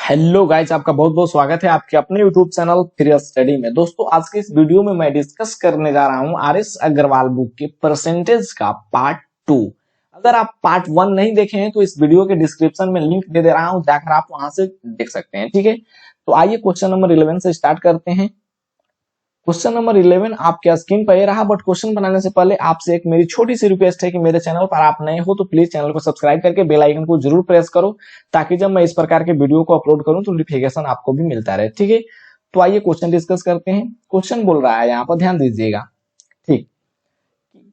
Hello guys, आपका बहुत बहुत स्वागत है आपके अपने यूट्यूब चैनल फ्री स्टडी में। दोस्तों, आज के इस वीडियो में मैं डिस्कस करने जा रहा हूं आर.एस. अग्रवाल बुक के परसेंटेज का पार्ट 2। अगर आप पार्ट 1 नहीं देखे हैं तो इस वीडियो के डिस्क्रिप्शन में लिंक दे रहा हूं, जाकर आप वहां से देख सकते हैं। ठीक है, तो आइए क्वेश्चन नंबर 11 से स्टार्ट करते हैं। क्वेश्चन नंबर 11 आपके स्क्रीन पर ये रहा, बट क्वेश्चन बनाने से पहले आपसे एक मेरी छोटी सी रिक्वेस्ट है कि मेरे चैनल पर आप नए हो तो प्लीज चैनल को सब्सक्राइब करके बेल आइकन को जरूर प्रेस करो, ताकि जब मैं इस प्रकार के वीडियो को अपलोड करूं तो नोटिफिकेशन आपको भी मिलता रहे। ठीक है, तो आइए क्वेश्चन डिस्कस करते हैं। क्वेश्चन बोल रहा है, यहाँ पर ध्यान दीजिएगा। ठीक,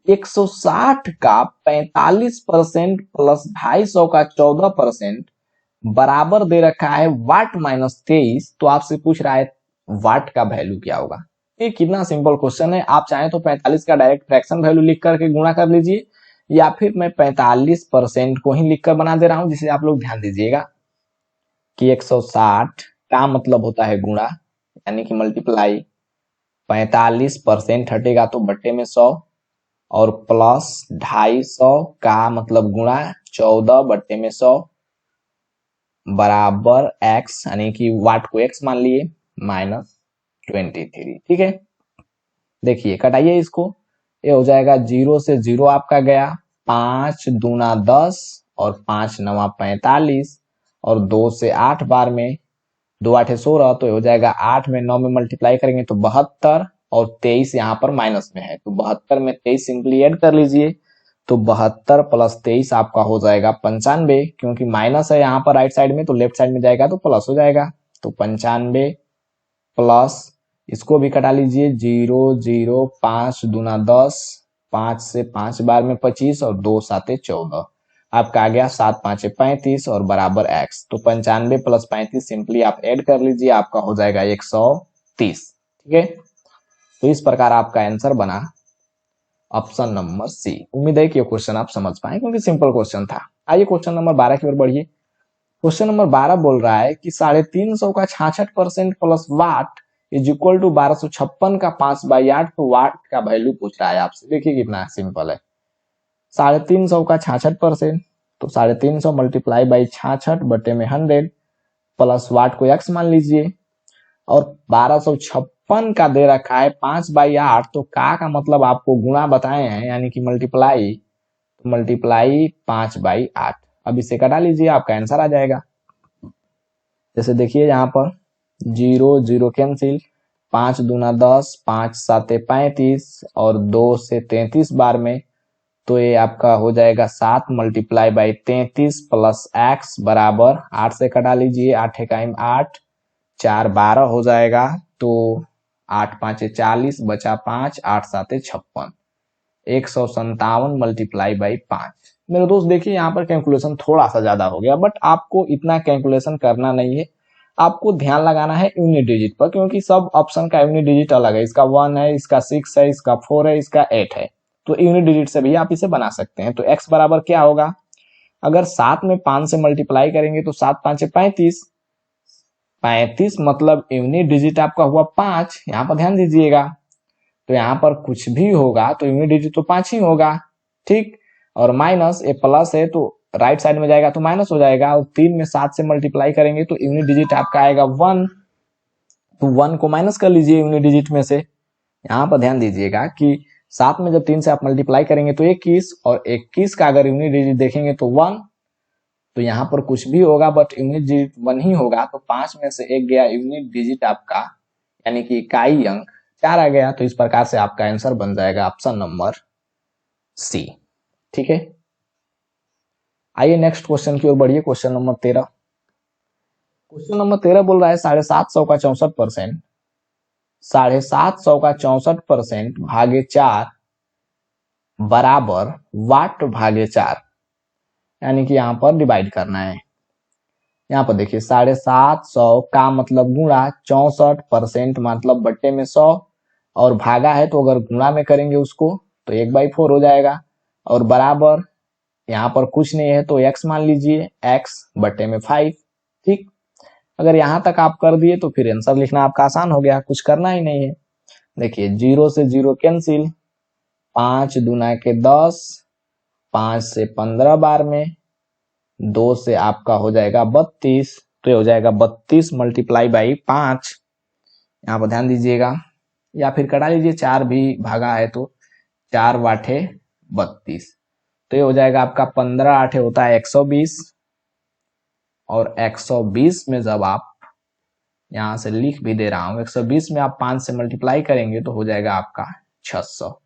160 का 45% प्लस 250 का 14% बराबर दे रखा है वाट माइनस 23। तो आपसे पूछ रहा है वाट का वैल्यू क्या होगा। ये कितना सिंपल क्वेश्चन है। आप चाहें तो 45 का डायरेक्ट फ्रैक्शन वैल्यू लिख करके गुणा कर लीजिए, या फिर मैं 45% को ही लिखकर बना दे रहा हूं, जिसे आप लोग ध्यान दीजिएगा कि 160 का मतलब होता है गुणा, यानी कि मल्टीप्लाई। 45% हटेगा तो बट्टे में 100, और प्लस 250 का मतलब गुणा 14 बट्टे में 100 बराबर x, यानी कि वाट को x मान लिए, माइनस 23। ठीक है, देखिए कटाइए इसको। ये हो जाएगा 0 से 0 आपका गया, 5 दूना 10 और 5 नवा 45, और 2 से 8 बार में 2 8 16, तो ये हो जाएगा 8 में 9 में मल्टीप्लाई करेंगे तो 72, और 23 यहाँ पर माइनस में है तो 72 में 23 सिंपली ऐड कर लीजिए, तो 72 प्लस 23 आपका हो जाएगा 95। क्योंकि माइनस है यहाँ पर राइट साइड में तो लेफ्ट साइड में जाएगा तो प्लस हो जाएगा, तो 95 प्लस, इसको भी कटा लीजिए, 0 0 5 दूना 10, 5 से 5 बार में 25, और 2 7 14, आपका आ गया 7 5 35 और बराबर x। तो 95 प्लस 35 सिंपली आप ऐड कर लीजिए, आपका हो जाएगा 130। ठीक है, तो इस प्रकार आपका आंसर बना ऑप्शन नंबर सी। उम्मीद है कि ये क्वेश्चन आप समझ पाए, क्योंकि सिंपल क्वेश्चन था। आइए क्वेश्चन नंबर 12 की ओर बढ़िए। क्वेश्चन नंबर 12 बोल रहा है कि 350 का 66% plus what is equal to 1256 का 5/8 वाट का वैल्यू पूछ रहा है आपसे। देखिए कितना सिंपल है। 350 का 66%, तो 350 मल्टीप्लाई बाई 66 बटे में 100 प्लस वाट को x मान लीजिए, और 1256 का दे रखा है 5/8, तो का मतलब आपको गुणा बताए हैं, यानी कि मल्टीप्लाई, तो मल्टीप्लाई 5/8। अब इसे कटा लीजिए, आपका आंसर आ जाएगा। जैसे देखिए यहाँ पर 0 0 कैंसिल, 5 दूना 10, 5 7 35, और 2 से 33 बार में, तो ये आपका हो जाएगा 7 मल्टीप्लाई बाई 33 प्लस x बराबर 8 से कटा लीजिए, 8 एकाइम 8, 4 12 हो जाएगा, तो 8 5 40 बचा 5, 8 7 56, 157 मल्टीप्लाई बाई 5। मेरे दोस्त देखिए यहाँ पर कैलकुलेशन थोड़ा सा ज्यादा हो गया, बट आपको इतना कैलकुलेशन करना नहीं है। आपको ध्यान लगाना है यूनिट डिजिट पर, क्योंकि सब ऑप्शन का यूनिट डिजिट अलग है। इसका 1 है, इसका 6 है, इसका 4 है, इसका 8 है, तो यूनिट डिजिट से भी आप इसे बना सकते हैं। तो x बराबर क्या होगा, अगर 7 में 5 से मल्टीप्लाई करेंगे तो 7 5 35, 35 मतलब यूनिट डिजिट आपका हुआ 5। यहाँ पर ध्यान दीजिएगा, तो यहाँ पर कुछ भी होगा तो यूनिट डिजिट तो 5 ही होगा। ठीक, और माइनस ए प्लस है तो राइट साइड में जाएगा तो माइनस हो जाएगा, और 3 में 7 से मल्टीप्लाई करेंगे तो यूनिट डिजिट आपका आएगा 1, तो 1 को माइनस कर लीजिए यूनिट डिजिट में से। यहाँ पर ध्यान दीजिएगा कि 7 में जब 3 से आप मल्टीप्लाई करेंगे तो 21, और 21 का अगर यूनिट डिजिट देखेंगे तो 1, तो यहाँ पर कुछ भी होगा बट यूनिट डिजिट 1 ही होगा, तो 5 में से 1 गया यूनिट डिजिट आपका, यानी कि इकाई अंक 4 आ गया। तो इस प्रकार से आपका आंसर बन जाएगा ऑप्शन नंबर सी। ठीक है, आइए नेक्स्ट क्वेश्चन की ओर बढ़िए। Question number 13। क्वेश्चन नंबर 13 बोल रहा है 750 का 64%, 750 का 64% भागे 4 बराबर वाट भागे 4, यानी कि यहाँ पर डिवाइड करना है। यहाँ पर देखिए 750 का मतलब गुणा, 64% मतलब बट्टे में 100, और भागा है तो अगर गुणा में करेंगे उसको तो 1/4 हो जाएगा, और बराबर यहाँ पर कुछ नहीं है तो x मान लीजिए, x बटे में 5। ठीक, अगर यहाँ तक आप कर दिए तो फिर आंसर लिखना आपका आसान हो गया, कुछ करना ही नहीं है। देखिए 0 से 0 कैंसिल, 5 दूना के 10, 5 से 15 बार में, 2 से आपका हो जाएगा 32, तो ये हो जाएगा 32 मल्टीप्लाई बाई 5, यहाँ पर ध्यान दीजिएगा, या फिर कटा लीजिए, 4 भी भागा है तो 4 वाटे 32, तो ये हो जाएगा आपका 15 आठे होता है 120, और 120 में जब आप यहां से लिख भी दे रहा हूं, 120 में आप 5 से मल्टीप्लाई करेंगे तो हो जाएगा आपका 600,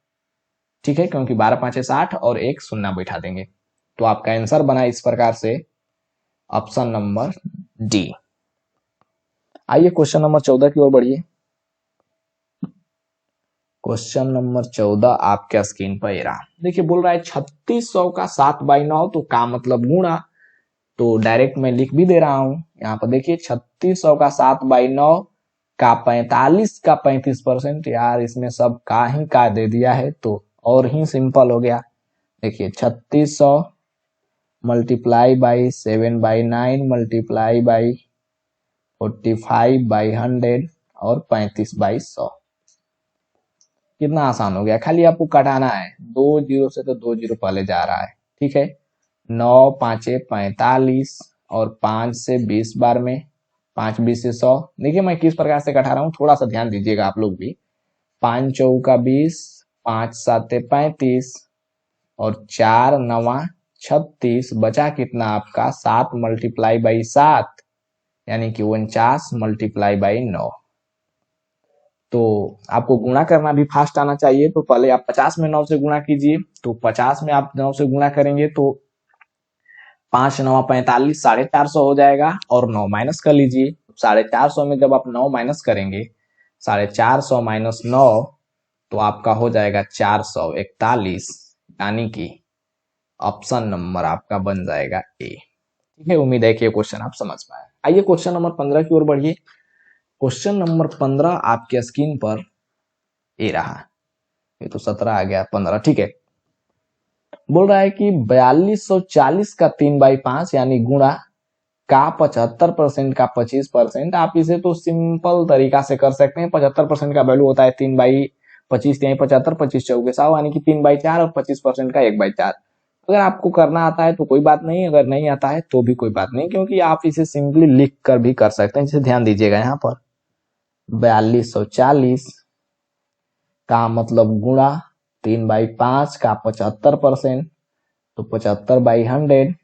ठीक है, क्योंकि 12 5 60 और एक शून्य बैठा देंगे, तो आपका आंसर बना इस प्रकार से ऑप्शन नंबर डी। आइए क्वेश्चन नंबर 14 की ओर बढ़िए। क्वेश्चन नंबर 14 आपके स्क्रीन पर रहा, देखिए बोल रहा है 3600 का 7/9, तो का मतलब गुणा, तो डायरेक्ट मैं लिख भी दे रहा हूं, यहाँ पर देखिए 3600 का 7/9 का 45 का 35%, यार इसमें सब का दे दिया है तो और ही सिंपल हो गया। देखिए 3600 मल्टीप्लाई बाई 7/9 मल्टीप्लाई बाई 45/100 और 35/100, कितना आसान हो गया, खाली आपको कटाना है, 2 जीरो से तो 2 जीरो पहले जा रहा है, ठीक है, 9 5 45 और 5 से 20 बार में 5 20 से 100। देखिए मैं किस प्रकार से कटा रहा हूँ, थोड़ा सा ध्यान दीजिएगा आप लोग भी। 5 चौका 20, 5 7 35 और 4 9 36, बचा कितना आपका 7 मल्टीप्लाई बाई 7 यानी कि 49 मल्टीप्लाई बाई 9। तो आपको गुणा करना भी फास्ट आना चाहिए, तो पहले आप 50 में 9 से गुणा कीजिए, तो 50 में आप 9 से गुणा करेंगे तो 5 9 45 450 हो जाएगा, और 9 माइनस कर लीजिए, 450 में जब आप 9 माइनस करेंगे 450 माइनस 9 तो आपका हो जाएगा 441, यानी कि ऑप्शन नंबर आपका बन जाएगा ए, ठीक है। उम्मीद है कि ये क्वेश्चन आप समझ पाए। आइए क्वेश्चन नंबर 15 की ओर बढ़िए। क्वेश्चन नंबर 15 आपके स्क्रीन पर ए रहा, ये तो 17 आ गया, 15 ठीक है। बोल रहा है कि 4240 का 3/5 यानी गुणा का 75% का 25%। आप इसे तो सिंपल तरीका से कर सकते हैं, 75% का वैल्यू होता है 3/25, 75 25 चौके 100, यानी कि 3/4, और 25% का 1/4। अगर आपको करना आता है तो कोई बात नहीं, अगर नहीं आता है तो भी कोई बात नहीं, क्योंकि आप इसे सिंपली लिख कर भी कर सकते हैं। जैसे ध्यान दीजिएगा यहाँ पर 4240 का मतलब गुणा 3/5 का 75%, तो 75/100।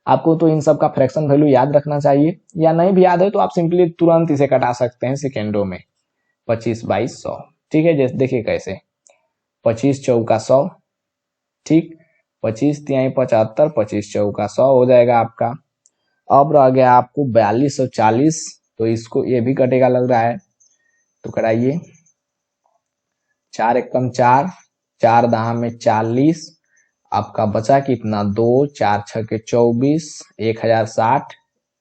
आपको तो इन सब का फ्रैक्शन वैल्यू याद रखना चाहिए, या नहीं भी याद है तो आप सिंपली तुरंत इसे कटा सकते हैं सेकेंडों में, 25/100, ठीक है। जैसे देखिए कैसे, 25 चौका 100, ठीक, 25 तिहाई 75, 25 चौका 100 हो जाएगा आपका। अब रह गया आपको 4240, तो इसको ये भी कटेगा लग रहा है, तो कराइए, 4 एकम 4, 4 दहा में 40, आपका बचा कितना 2, 4 6 24, 1060,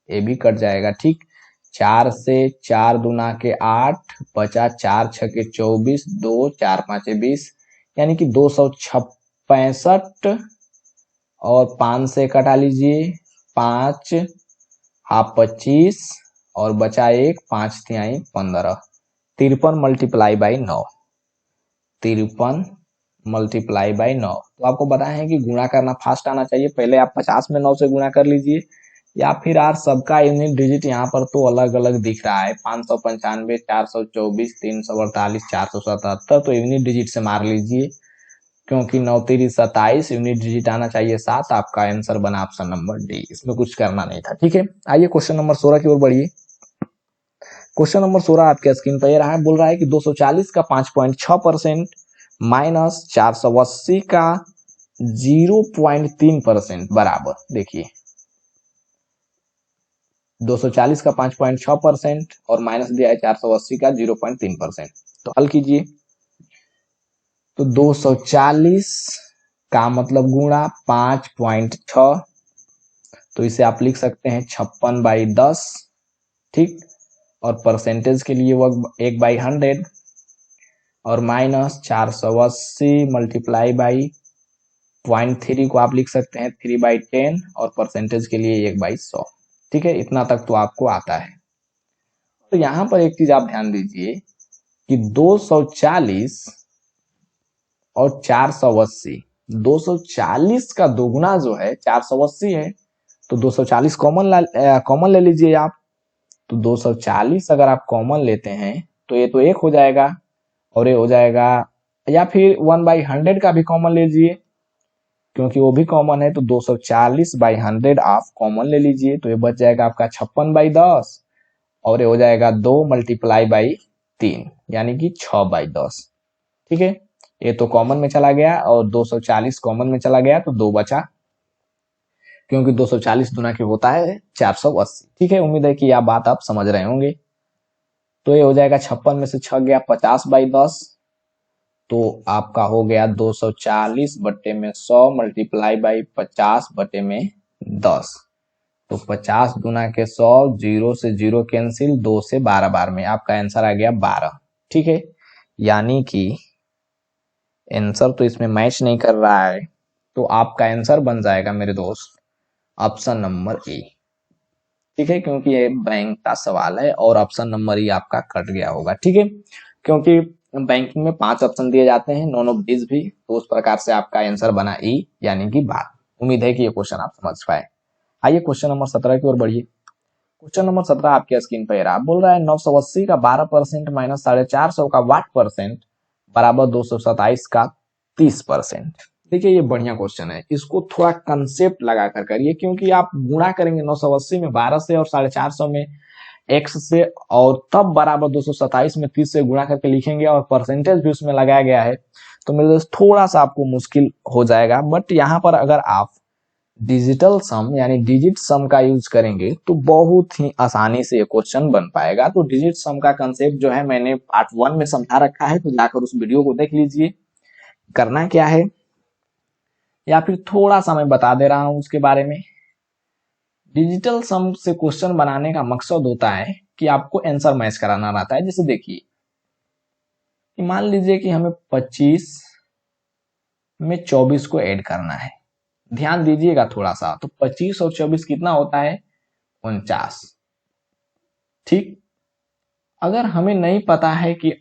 ये भी कट जाएगा, ठीक। 4 से 4 दूना के 8, बचा 4 6 24, 2 4 5 20, यानी कि 265, और 5 से कटा लीजिए, 5 हाफ 25 और बचा 1, 5 तिहाई 15, 53 मल्टीप्लाई बाई 9, 53 मल्टीप्लाई बाई 9। तो आपको बताया है कि गुणा करना फास्ट आना चाहिए, पहले आप 50 में 9 से गुणा कर लीजिए, या फिर यार सबका यूनिट डिजिट यहाँ पर तो अलग अलग दिख रहा है, 595, 424, 348, 477, तो यूनिट डिजिट से मार लीजिए, क्योंकि 9 3 27, यूनिट डिजिट आना चाहिए 7, आपका आंसर बना ऑप्शन नंबर डी, इसमें कुछ करना नहीं था, ठीक है। आइए क्वेश्चन नंबर 16 की ओर बढ़िए। क्वेश्चन नंबर 16 आपके स्क्रीन पर रहा है, बोल रहा है कि 240 का 5.6% माइनस 480 का 0.3% बराबर, देखिए 240 का 5.6% और माइनस दिया है 480 का 0.3%, तो हल कीजिए। तो 240 का मतलब गुणा 5.6, तो इसे आप लिख सकते हैं 56/10, ठीक, और परसेंटेज के लिए वो 1/100, और माइनस 480 मल्टीप्लाई बाई 0.3 को आप लिख सकते हैं 3/10, और परसेंटेज के लिए 1/100, ठीक है। इतना तक तो आपको आता है। तो यहां पर एक चीज आप ध्यान दीजिए कि 240 और 480, 240 का दोगुना जो है 480 है, तो 240 कॉमन ले लीजिए आप। तो 240 अगर आप कॉमन लेते हैं तो ये तो 1 हो जाएगा और ये हो जाएगा, या फिर 1/100 का भी कॉमन ले लीजिए क्योंकि वो भी कॉमन है। तो 240/100 आप कॉमन ले लीजिए तो ये बच जाएगा आपका 56/10 और ये हो जाएगा 2 × 3 यानी कि 6/10। ठीक है, ये तो कॉमन में चला गया और 240 कॉमन में चला गया तो 2 बचा, क्योंकि 240 गुना के होता है 480। ठीक है, उम्मीद है कि यह बात आप समझ रहे होंगे। तो ये हो जाएगा 56 में से 6 गया 50/10, तो आपका हो गया 240 बटे में 100 × 50 बटे में 10। तो 50 गुना के 100, 0 से 0 कैंसिल, 2 से 12 बार में आपका आंसर आ गया 12। ठीक है, यानी कि आंसर तो इसमें मैच नहीं कर रहा है, तो आपका आंसर बन जाएगा मेरे दोस्त ऑप्शन नंबर ए। ठीक है, क्योंकि ये बैंक का सवाल है और ऑप्शन नंबर ई आपका कट गया होगा। ठीक है, क्योंकि बैंकिंग में 5 ऑप्शन दिए जाते हैं, नॉन ऑफ दिस भी, तो उस प्रकार से आपका आंसर बना ई यानी कि 12। उम्मीद है कि ये क्वेश्चन आप समझ पाए। आइए क्वेश्चन नंबर 17 की ओर बढ़िए। क्वेश्चन नंबर 17 आपके स्क्रीन पर रहा, बोल रहा है 980 का 12% माइनस 450 का वाट परसेंट बराबर 227 का 30%। देखिए ये बढ़िया क्वेश्चन है, इसको थोड़ा कंसेप्ट लगा कर करिए, क्योंकि आप गुणा करेंगे 980 में 12 से और 450 में x से, और तब बराबर 227 में 30 से गुणा करके लिखेंगे और परसेंटेज भी उसमें लगाया गया है, तो मेरे दोस्त थोड़ा सा आपको मुश्किल हो जाएगा। बट यहाँ पर अगर आप डिजिटल सम यानी डिजिट सम का यूज करेंगे तो बहुत ही आसानी से ये क्वेश्चन बन पाएगा। तो डिजिट सम का कंसेप्ट जो है मैंने पार्ट 1 में समझा रखा है, तो जाकर उस वीडियो को देख लीजिए। करना क्या है, या फिर थोड़ा सा मैं बता दे रहा हूं उसके बारे में। डिजिटल सम से क्वेश्चन बनाने का मकसद होता है कि आपको आंसर मैच कराना रहता है। जैसे देखिए, मान लीजिए कि हमें 25 में 24 को ऐड करना है, ध्यान दीजिएगा थोड़ा सा। तो 25 और 24 कितना होता है, 49। ठीक, अगर हमें नहीं पता है कि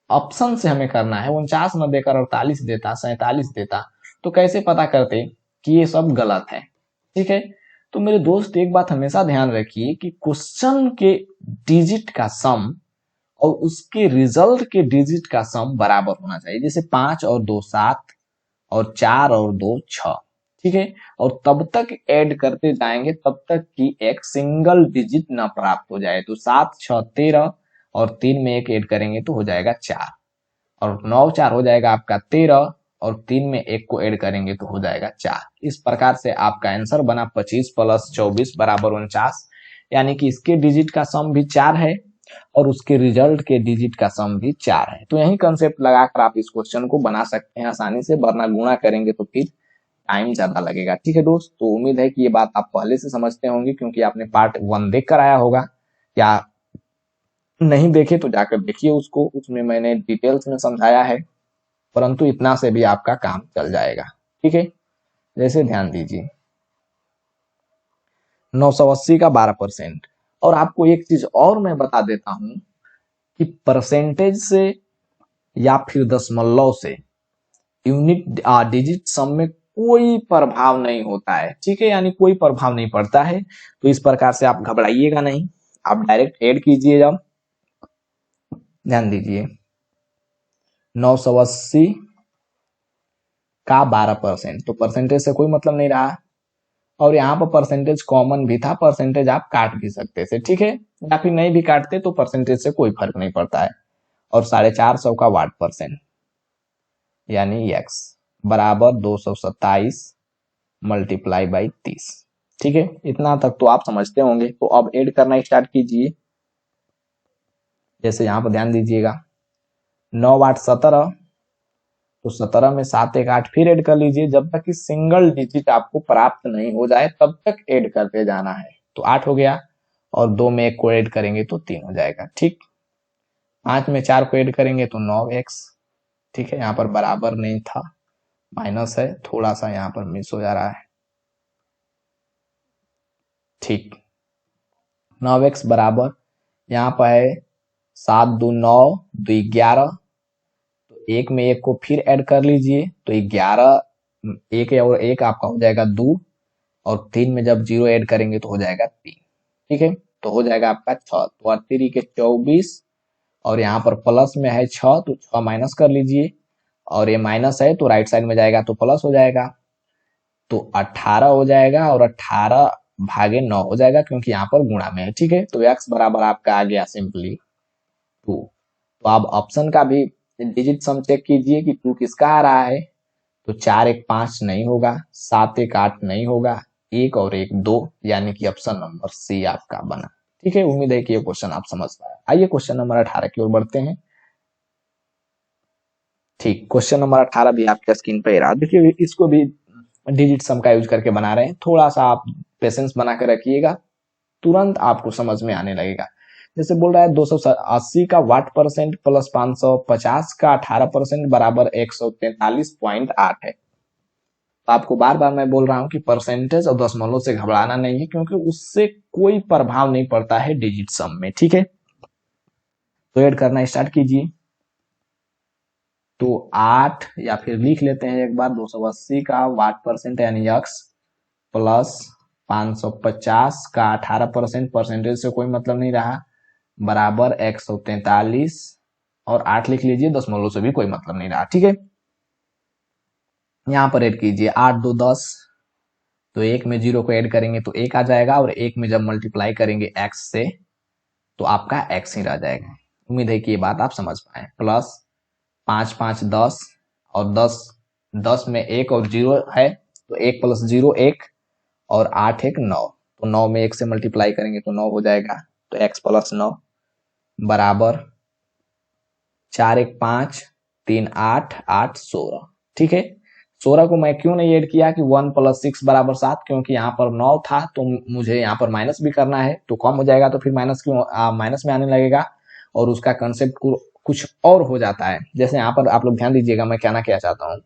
ऑप्शन से हमें करना है, 49 न देकर 48 देता, 47 देता, तो कैसे पता करते कि ये सब गलत है। ठीक है, तो मेरे दोस्त एक बात हमेशा ध्यान रखिए कि क्वेश्चन के डिजिट का सम और उसके रिजल्ट के डिजिट का सम बराबर होना चाहिए। जैसे 5 और 2 7 और 4 और 2 6। ठीक है, और तब तक ऐड करते जाएंगे तब तक कि एक सिंगल डिजिट ना प्राप्त हो जाए। तो 7 6 13 और 3 में 1 ऐड करेंगे तो हो जाएगा 4, और 9 4 हो जाएगा आपका 13, और 3 में 1 को ऐड करेंगे तो हो जाएगा 4। इस प्रकार से आपका आंसर बना 25 + 24 बराबर 49, यानी कि इसके डिजिट का सम भी 4 है और उसके रिजल्ट के डिजिट का सम भी 4 है। तो यही कंसेप्ट लगाकर आप इस क्वेश्चन को बना सकते हैं आसानी से, वरना गुणा करेंगे तो फिर टाइम ज्यादा लगेगा। ठीक है दोस्त, तो उम्मीद है कि ये बात आप पहले से समझते होंगे, क्योंकि आपने पार्ट 1 देख कर आया होगा, या नहीं देखे तो जाकर देखिए उसको, उसमें मैंने डिटेल्स में समझाया है। परंतु इतना से भी आपका काम चल जाएगा। ठीक है, जैसे ध्यान दीजिए 980 का 12%। और आपको एक चीज और मैं बता देता हूं कि परसेंटेज से या फिर दशमलव से यूनिट डिजिट सम में कोई प्रभाव नहीं होता है। ठीक है, यानी कोई प्रभाव नहीं पड़ता है। तो इस प्रकार से आप घबराइएगा नहीं, आप डायरेक्ट ऐड कीजिए। जब ध्यान दीजिए 980 का 12%, तो परसेंटेज से कोई मतलब नहीं रहा, और यहाँ पर परसेंटेज कॉमन भी था, परसेंटेज आप काट भी सकते थे। ठीक है, या फिर नहीं भी काटते तो परसेंटेज से कोई फर्क नहीं पड़ता है। और 450 का वाट परसेंट यानी x बराबर 227 × 30। ठीक है, इतना तक तो आप समझते होंगे। तो अब ऐड करना स्टार्ट कीजिए। जैसे यहाँ पर ध्यान दीजिएगा 9 वाट 17, तो 17 में 7 1 8 फिर ऐड कर लीजिए। जब तक कि सिंगल डिजिट आपको प्राप्त नहीं हो जाए तब तक ऐड करते जाना है। तो 8 हो गया, और 2 में 1 को ऐड करेंगे तो 3 हो जाएगा। ठीक, 5 में 4 को ऐड करेंगे तो 9x। ठीक है, यहाँ पर बराबर नहीं था, माइनस है, थोड़ा सा यहाँ पर मिस हो जा रहा है। ठीक, 9x बराबर यहाँ पर है 7 2 9 2 11, तो 1 में 1 को फिर ऐड कर लीजिए तो 11, 1 और 1 आपका हो जाएगा 2, और 3 में जब 0 ऐड करेंगे तो हो जाएगा 3। ठीक है, तो हो जाएगा आपका 6, तो 3 के 24, और यहाँ पर प्लस में है 6 तो 6 माइनस कर लीजिए, और ये माइनस है तो राइट साइड में जाएगा तो प्लस हो जाएगा, तो 18 हो जाएगा, और 18 भागे 9 हो जाएगा क्योंकि यहाँ पर गुणा में है। ठीक है, तो x बराबर आपका आ गया सिंपली 2। तो आप ऑप्शन का भी डिजिट सम चेक कीजिए कि 2 किसका आ रहा है, तो 4 1 5 नहीं होगा, 7 1 8 नहीं होगा, 1 और 1 2, यानी कि ऑप्शन नंबर सी आपका बना। ठीक है, उम्मीद है कि ये क्वेश्चन आप समझ पाए। आइए क्वेश्चन नंबर 18 की ओर बढ़ते हैं। ठीक, क्वेश्चन नंबर 18 भी आपके स्क्रीन पे रहा। देखिए इसको भी डिजिट सम का यूज करके बना रहे हैं, थोड़ा सा आप पेशेंस बना कर रखिएगा, तुरंत आपको समझ में आने लगेगा। जैसे बोल रहा है 280 का वाट परसेंट प्लस 550 का 18% बराबर 143.8 है। तो आपको बार बार मैं बोल रहा हूं कि परसेंटेज और दशमलव से घबराना नहीं है, क्योंकि उससे कोई प्रभाव नहीं पड़ता है डिजिट सम में। ठीक है, तो ऐड करना स्टार्ट कीजिए। तो 8, या फिर लिख लेते हैं एक बार, 280 का वाट परसेंट यानी x प्लस 550 का 18%, परसेंटेज से कोई मतलब नहीं रहा, बराबर 143, और 8 लिख लीजिए, दशमलव से भी कोई मतलब नहीं रहा। ठीक है, यहां पर ऐड कीजिए 8 2 10, तो 1 में 0 को ऐड करेंगे तो 1 आ जाएगा, और 1 में जब मल्टीप्लाई करेंगे x से तो आपका x ही रह जाएगा। उम्मीद है कि ये बात आप समझ पाए। प्लस 5 5 10, और 10 में 1 और 0 है, तो 1 प्लस 0 1, और 8 1 9, तो 9 में 1 से मल्टीप्लाई करेंगे तो 9 हो जाएगा, तो x प्लस 9 बराबर 4 1 5 3 8 8 16। ठीक है, 16 को मैं क्यों नहीं ऐड किया कि 1 प्लस 6 बराबर 7, क्योंकि यहाँ पर 9 था तो मुझे यहाँ पर माइनस भी करना है, तो कम हो जाएगा, तो फिर माइनस क्यों माइनस में आने लगेगा, और उसका कंसेप्ट कुछ और हो जाता है। जैसे यहाँ पर आप लोग ध्यान दीजिएगा, मैं कहना क्या चाहता हूँ,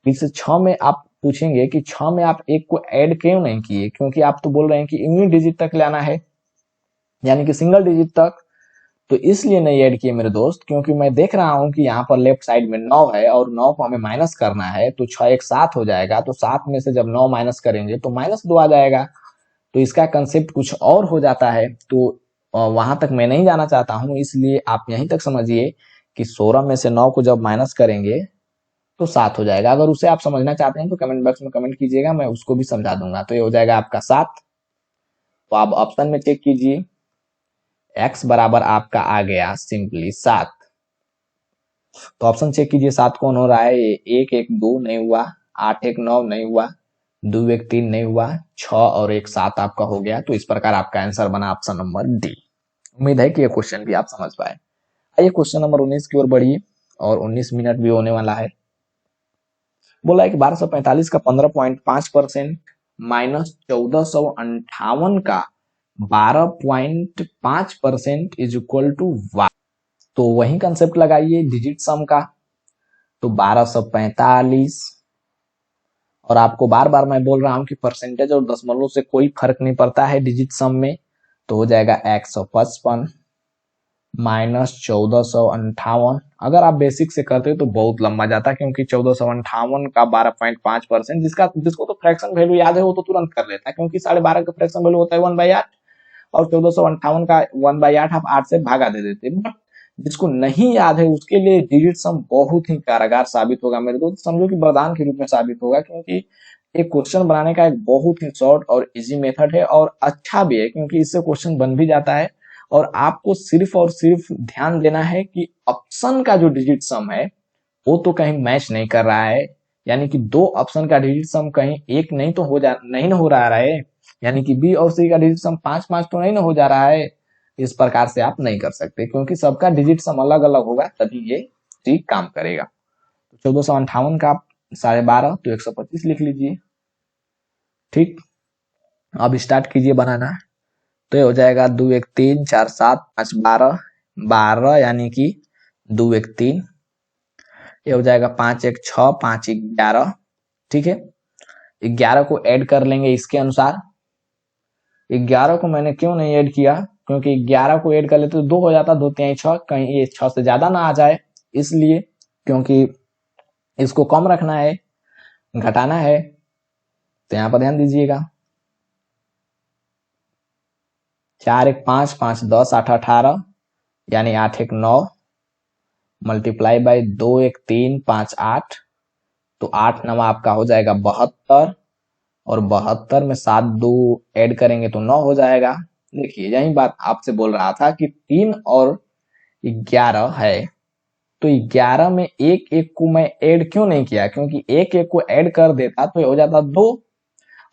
इस 6 में आप पूछेंगे कि 6 में आप 1 को ऐड क्यों नहीं किए, क्योंकि आप तो बोल रहे हैं कि यूनिट डिजिट तक लाना है, यानी कि सिंगल डिजिट तक, तो इसलिए नहीं ऐड किए मेरे दोस्त, क्योंकि मैं देख रहा हूं कि यहाँ पर लेफ्ट साइड में 9 है, और 9 को हमें माइनस करना है, तो 6 1 7 हो जाएगा, तो 7 में से जब 9 माइनस करेंगे तो -2 आ जाएगा, तो इसका कंसेप्ट कुछ और हो जाता है। तो वहां तक मैं नहीं जाना चाहता हूं, इसलिए आप यहीं तक समझिए कि 16 में से 9 को जब माइनस करेंगे तो 7 हो जाएगा। अगर उसे आप समझना चाहते हैं तो कमेंट बॉक्स में कमेंट कीजिएगा, मैं उसको भी समझा दूंगा। तो ये हो जाएगा आपका 7। तो आप ऑप्शन में चेक कीजिए, x बराबर आपका आ गया सिंपली 7। तो ऑप्शन चेक कीजिए, 7 कौन हो रहा है, 1 1 2 नहीं हुआ, 8 1 9 नहीं हुआ, 2 1 3 नहीं हुआ, 6 और 1 7 आपका हो गया। तो इस प्रकार आपका आंसर बना ऑप्शन नंबर डी। उम्मीद है कि ये क्वेश्चन भी आप समझ पाए। आइए क्वेश्चन नंबर 19 की ओर बढ़िए, और 19 मिनट भी होने वाला है। बोला है कि 1245 का 15.5% माइनस 1458 का 12.5% इज इक्वल टू वाई। तो वही कंसेप्ट लगाइए डिजिट सम का, तो 1245, और आपको बार बार मैं बोल रहा हूं कि परसेंटेज और दशमलव से कोई फर्क नहीं पड़ता है डिजिट सम में, तो हो जाएगा 155 माइनस 1458। अगर आप बेसिक से करते तो बहुत लंबा जाता, क्योंकि 1458 का 12.5%, जिसको तो फ्रैक्शन वैल्यू याद है वो तो तुरंत कर लेता है, क्योंकि 12.5 का फ्रैक्शन वैल्यू होता है 1/8, और 1458 का 1/8 आप 8 से भागा दे देते। बट जिसको नहीं याद है उसके लिए डिजिट सम बहुत ही कारगर साबित होगा मेरे दोस्त, समझो कि वरदान के रूप में साबित होगा, क्योंकि एक क्वेश्चन बनाने का एक बहुत ही शॉर्ट और इजी मेथड है, और अच्छा भी है, क्योंकि इससे क्वेश्चन बन भी जाता है। और आपको सिर्फ और सिर्फ ध्यान देना है कि ऑप्शन का जो डिजिट सम है वो तो कहीं मैच नहीं कर रहा है, यानी कि 2 ऑप्शन का डिजिट सम कहीं एक नहीं तो नहीं ना हो रहा है, यानी कि बी और सी का डिजिट सम 5 5 तो नहीं ना हो जा रहा है। इस प्रकार से आप नहीं कर सकते, क्योंकि सबका डिजिट सम अलग अलग होगा, तभी ये ठीक काम करेगा। तो 1458 का 12.5 तो 125 लिख लीजिए। ठीक, अब स्टार्ट कीजिए बनाना। तो ये हो जाएगा 2 1 3 4 7 5 12 12, यानी कि 2 1 3, ये हो जाएगा 5 1 6 5 11। ठीक है, 11 को ऐड कर लेंगे इसके अनुसार। 11 को मैंने क्यों नहीं ऐड किया, क्योंकि 11 को ऐड कर लेते तो 2 हो जाता, 2 3 6, कहीं ये 6 से ज्यादा ना आ जाए, इसलिए, क्योंकि इसको कम रखना है, घटाना है, तो यहाँ पर ध्यान दीजिएगा। 4 एक 5, 5 10, 8 18 यानी 8 एक 9 मल्टीप्लाई बाय 2 एक 3, 5 8, तो 8 9 आपका हो जाएगा 72 और 72 में 7 2 ऐड करेंगे तो 9 हो जाएगा। देखिए यही बात आपसे बोल रहा था कि 3 और 11 है, तो 11 में एक एक को मैं ऐड क्यों नहीं किया, क्योंकि एक एक को ऐड कर देता तो ये हो जाता 2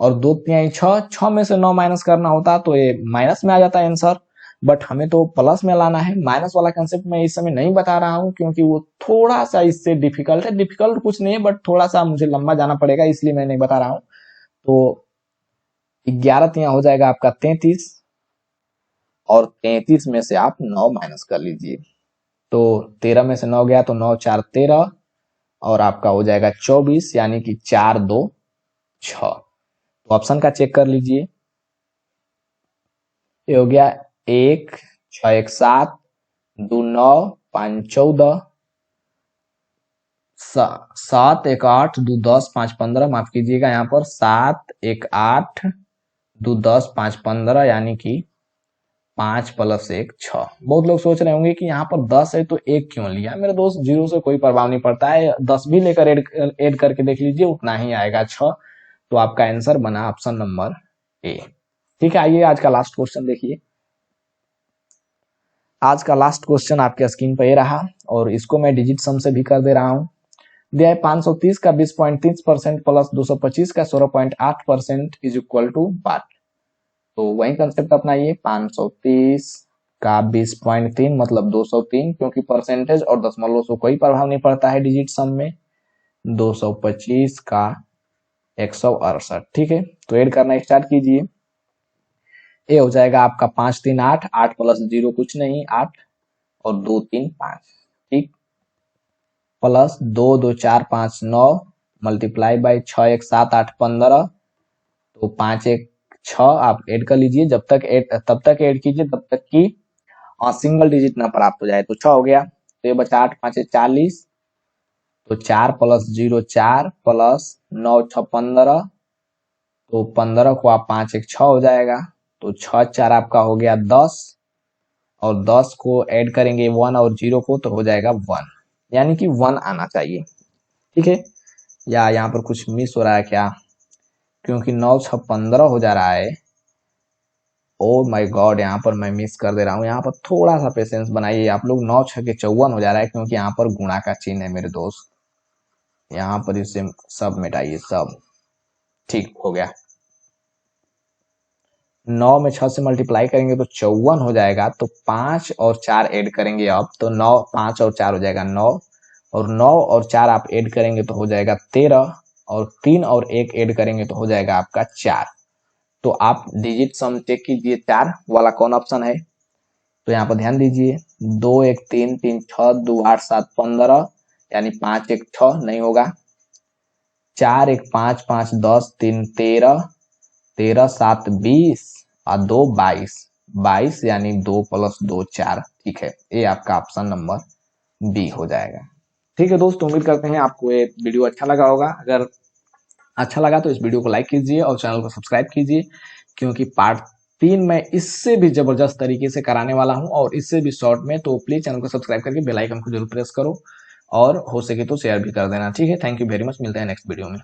और 2 3 6, 6 में से 9 माइनस करना होता तो ये माइनस में आ जाता आंसर, बट हमें तो प्लस में लाना है। माइनस वाला कंसेप्ट मैं इस समय नहीं बता रहा हूं क्योंकि वो थोड़ा सा इससे डिफिकल्ट है। डिफिकल्ट कुछ नहीं है बट थोड़ा सा मुझे लंबा जाना पड़ेगा, इसलिए मैं नहीं बता रहा हूं। तो 11 यहाँ हो जाएगा आपका 33 और 33 में से आप 9 माइनस कर लीजिए, तो 13 में से 9 गया तो 9 4 13 और आपका हो जाएगा 24 यानी कि 4 2 6। तो ऑप्शन का चेक कर लीजिए, ये हो गया 1 6 1 7 2 9 5 14 7 1 8 2 10 5 15, माफ कीजिएगा यहाँ पर 7 1 8 2 10 5 15 यानी कि 5 + 1 6। बहुत लोग सोच रहे होंगे कि यहाँ पर 10 है तो 1 क्यों लिया। मेरे दोस्त, जीरो से कोई प्रभाव नहीं पड़ता है, 10 भी लेकर ऐड करके देख लीजिए, उतना ही आएगा 6। तो आपका आंसर बना ऑप्शन नंबर ए। ठीक है, आइए आज का लास्ट क्वेश्चन देखिए। आज का लास्ट क्वेश्चन आपके स्क्रीन पर ये रहा और इसको मैं डिजिट सम से भी कर दे रहा हूं। दिया है 530 का 20.30% प्लस 225 का 16.8% इज इक्वल टू वाट। तो वही कंसेप्ट अपनाइए, 530 का 20.3 मतलब 203, क्योंकि परसेंटेज और दशमलव से कोई प्रभाव नहीं पड़ता है डिजिट सम में। 225 का 168, ठीक है। तो ऐड करना स्टार्ट कीजिए। ये हो जाएगा आपका 5 3 8, 8 + 0 कुछ नहीं 8 और 2 3 5, ठीक, प्लस 2 2 4 5 9 मल्टीप्लाई बाय 6 1 7 8 15, तो 5 1 6 आप ऐड कर लीजिए। तब तक ऐड कीजिए तब तक कि सिंगल डिजिट ना प्राप्त हो जाए। तो 6 हो गया, तो ये बचा 8 5 40, तो 4 + 0 4 प्लस 9 6 15, तो 15 को आप 5 1 6 हो जाएगा, तो 6 4 आपका हो गया 10 और 10 को ऐड करेंगे 1 और 0 को तो हो जाएगा 1, यानी कि 1 आना चाहिए, ठीक है। या यहाँ पर कुछ मिस हो रहा है क्या, क्योंकि 9 6 15 हो जा रहा है। ओ माय गॉड, यहाँ पर मैं मिस कर दे रहा हूँ। यहाँ पर थोड़ा सा पेशेंस बनाइए आप लोग। 9 6 के 54 हो जा रहा है क्योंकि यहाँ पर गुणा का चिन्ह है मेरे दोस्त। यहाँ पर इसे सब मिटाइए, सब ठीक हो गया। 9 में 6 से मल्टीप्लाई करेंगे तो 54 हो जाएगा, तो 5 और 4 ऐड करेंगे अब, तो 9 5 और 4 हो जाएगा 9 और 9 और 4 आप ऐड करेंगे तो हो जाएगा 13 और 3 और 1 ऐड करेंगे तो हो जाएगा आपका 4। तो आप डिजिट सम चेक कीजिए 4 वाला कौन ऑप्शन है। तो यहाँ पर ध्यान दीजिए, 2 1 3 3 6 2 8 7 15 यानी 5 1 6 नहीं होगा। 4 1 5 5 10 3 13 13 7 20 और 2 22 22 यानी 2 + 2 4, ठीक है। ये आपका ऑप्शन नंबर बी हो जाएगा। ठीक है दोस्तों, उम्मीद करते हैं आपको ये वीडियो अच्छा लगा होगा। अगर अच्छा लगा तो इस वीडियो को लाइक कीजिए और चैनल को सब्सक्राइब कीजिए, क्योंकि पार्ट 3 मैं इससे भी जबरदस्त तरीके से कराने वाला हूं और इससे भी शॉर्ट में। तो प्लीज चैनल को सब्सक्राइब करके बेल आइकन को जरूर प्रेस करो और हो सके तो शेयर भी कर देना, ठीक है। थैंक यू वेरी मच, मिलते हैं नेक्स्ट वीडियो में।